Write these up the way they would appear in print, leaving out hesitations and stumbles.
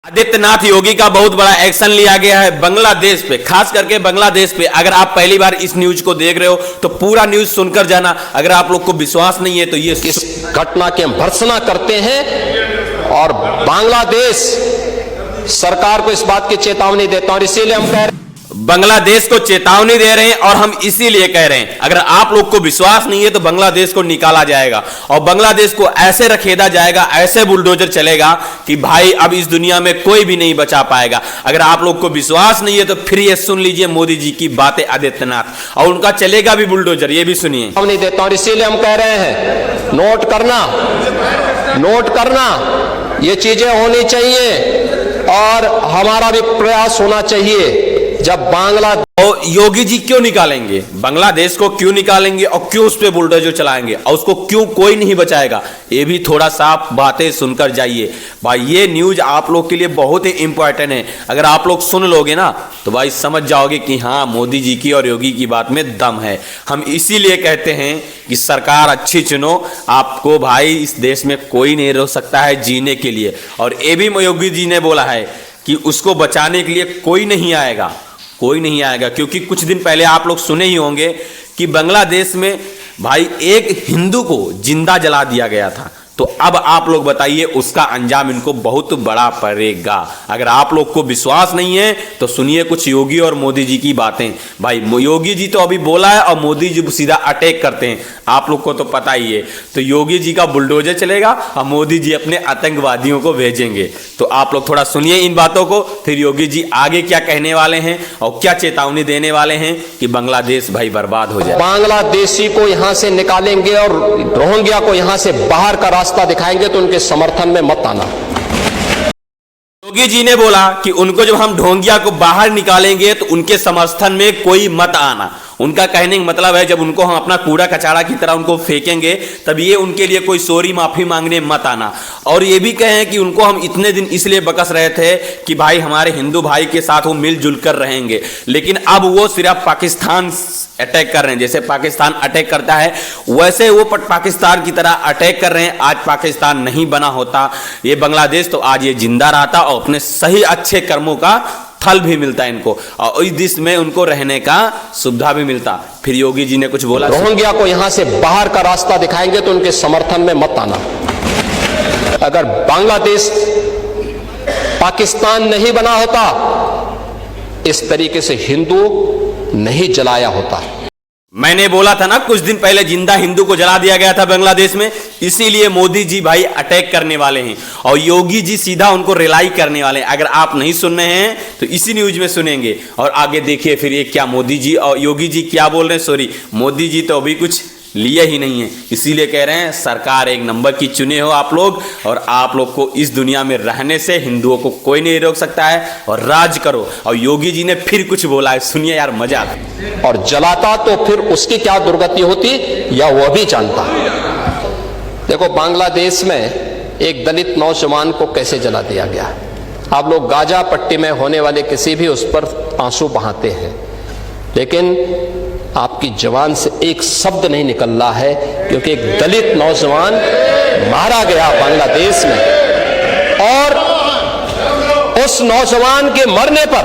आदित्यनाथ योगी का बहुत बड़ा एक्शन लिया गया है बांग्लादेश पे, खास करके बांग्लादेश पे। अगर आप पहली बार इस न्यूज को देख रहे हो तो पूरा न्यूज सुनकर जाना। अगर आप लोग को विश्वास नहीं है तो ये इस घटना की हम भर्त्सना करते हैं और बांग्लादेश सरकार को इस बात की चेतावनी देता हूं और इसीलिए हम कह रहे हैं, बांग्लादेश को चेतावनी दे रहे हैं और हम इसीलिए कह रहे हैं अगर आप लोग को विश्वास नहीं है तो बांग्लादेश को निकाला जाएगा और बांग्लादेश को ऐसे रखेदा जाएगा, ऐसे बुलडोजर चलेगा कि भाई अब इस दुनिया में कोई भी नहीं बचा पाएगा। अगर आप लोग को विश्वास नहीं है तो फिर ये सुन लीजिए मोदी जी की बातें आदित्यनाथ, और उनका चलेगा भी बुलडोजर, ये भी सुनिए। नहीं देता हूं और इसीलिए हम कह रहे हैं नोट करना ये चीजें होनी चाहिए और हमारा भी प्रयास होना चाहिए। जब बांग्लादेश योगी जी क्यों निकालेंगे बांग्लादेश को, क्यों निकालेंगे और क्यों उस पर बुलडोजर चलाएंगे और उसको क्यों कोई नहीं बचाएगा, ये भी थोड़ा सा बातें सुनकर जाइए भाई। ये न्यूज आप लोग के लिए बहुत ही इंपॉर्टेंट है। अगर आप लोग सुन लोगे ना तो भाई समझ जाओगे कि हाँ मोदी जी की और योगी की बात में दम है। हम इसीलिए कहते हैं कि सरकार अच्छी चुनो, आपको भाई इस देश में कोई नहीं रोक सकता है जीने के लिए। और ये भी योगी जी ने बोला है कि उसको बचाने के लिए कोई नहीं आएगा, क्योंकि कुछ दिन पहले आप लोग सुने ही होंगे कि बांग्लादेश में भाई एक हिंदू को जिंदा जला दिया गया था। तो अब आप लोग बताइए उसका अंजाम इनको बहुत बड़ा पड़ेगा। अगर आप लोग को विश्वास नहीं है तो सुनिए कुछ योगी और मोदी जी की बातें। भाई योगी जी तो अभी बोला है और मोदी जी सीधा अटैक करते हैं, आप लोग को तो पता ही है। तो योगी जी का बुलडोजर चलेगा और मोदी जी अपने आतंकवादियों को भेजेंगे। तो आप लोग थोड़ा सुनिए इन बातों को, फिर योगी जी आगे क्या कहने वाले हैं और क्या चेतावनी देने वाले हैं कि बांग्लादेश भाई बर्बाद हो जाए। बांग्लादेशी को यहां से निकालेंगे और रोहिंग्या को यहां से बाहर का रास्ता दिखाएंगे तो उनके समर्थन में मत आना। योगी जी ने बोला कि उनको जब हम ढोंगिया को बाहर निकालेंगे तो उनके समर्थन में कोई मत आना। उनका कहने का मतलब है जब उनको हम अपना कूड़ा कचरा की तरह उनको फेंकेंगे तब ये उनके लिए कोई सॉरी माफी मांगने मत आना। और ये भी कहें कि उनको हम इतने दिन इसलिए बकस रहे थे कि भाई हमारे हिंदू भाई के साथ वो मिलजुल कर रहेंगे, लेकिन अब वो सिर्फ पाकिस्तान अटैक कर रहे हैं। जैसे पाकिस्तान अटैक करता है वैसे वो पाकिस्तान की तरह अटैक कर रहे हैं। आज पाकिस्तान नहीं बना होता ये बांग्लादेश तो आज ये जिंदा रहता और अपने सही अच्छे कर्मों का फल भी मिलता है इनको और इस देश में उनको रहने का सुविधा भी मिलता। फिर योगी जी ने कुछ बोला, रोहिंग्या को यहां से बाहर का रास्ता दिखाएंगे तो उनके समर्थन में मत आना। अगर बांग्लादेश पाकिस्तान नहीं बना होता इस तरीके से हिंदू नहीं जलाया होता। मैंने बोला था ना कुछ दिन पहले जिंदा हिंदू को जला दिया गया था बांग्लादेश में, इसीलिए मोदी जी भाई अटैक करने वाले हैं और योगी जी सीधा उनको रिलाई करने वाले हैं। अगर आप नहीं सुन रहे हैं तो इसी न्यूज में सुनेंगे और आगे देखिए फिर ये क्या मोदी जी और योगी जी क्या बोल रहे हैं। सॉरी, मोदी जी तो अभी कुछ लिए ही नहीं है, इसीलिए कह रहे हैं सरकार एक नंबर की चुने हो आप लोग और आप लोग को इस दुनिया में रहने से हिंदुओं को कोई नहीं रोक सकता है और राज करो। और योगी जी ने फिर कुछ बोला है, सुनिए यार मजा आता है। और जलाता तो फिर उसकी क्या दुर्गति होती या वह भी जानता। देखो बांग्लादेश में एक दलित नौजवान को कैसे जला दिया गया। आप लोग गाजा पट्टी में होने वाले किसी भी उस पर आंसू बहाते हैं, लेकिन आपकी जवान से एक शब्द नहीं निकल रहा है क्योंकि एक दलित नौजवान मारा गया बांग्लादेश में और उस नौजवान के मरने पर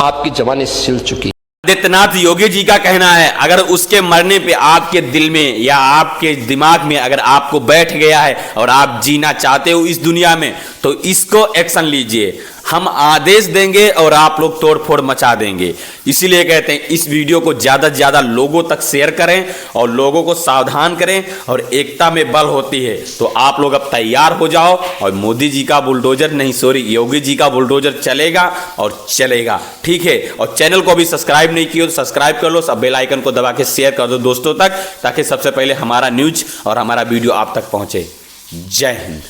आपकी जवानी सिल चुकी। आदित्यनाथ योगी जी का कहना है अगर उसके मरने पे आपके दिल में या आपके दिमाग में अगर आपको बैठ गया है और आप जीना चाहते हो इस दुनिया में तो इसको एक्शन लीजिए। हम आदेश देंगे और आप लोग तोड़फोड़ मचा देंगे। इसीलिए कहते हैं इस वीडियो को ज़्यादा से ज़्यादा लोगों तक शेयर करें और लोगों को सावधान करें और एकता में बल होती है। तो आप लोग अब तैयार हो जाओ और मोदी जी का बुलडोजर नहीं सॉरी योगी जी का बुलडोजर चलेगा और चलेगा, ठीक है। और चैनल को अभी सब्सक्राइब नहीं किया तो सब्सक्राइब कर लो, सब बेल आइकन को दबा के शेयर कर दो दोस्तों तक ताकि सबसे पहले हमारा न्यूज और हमारा वीडियो आप तक पहुँचे। जय हिंद।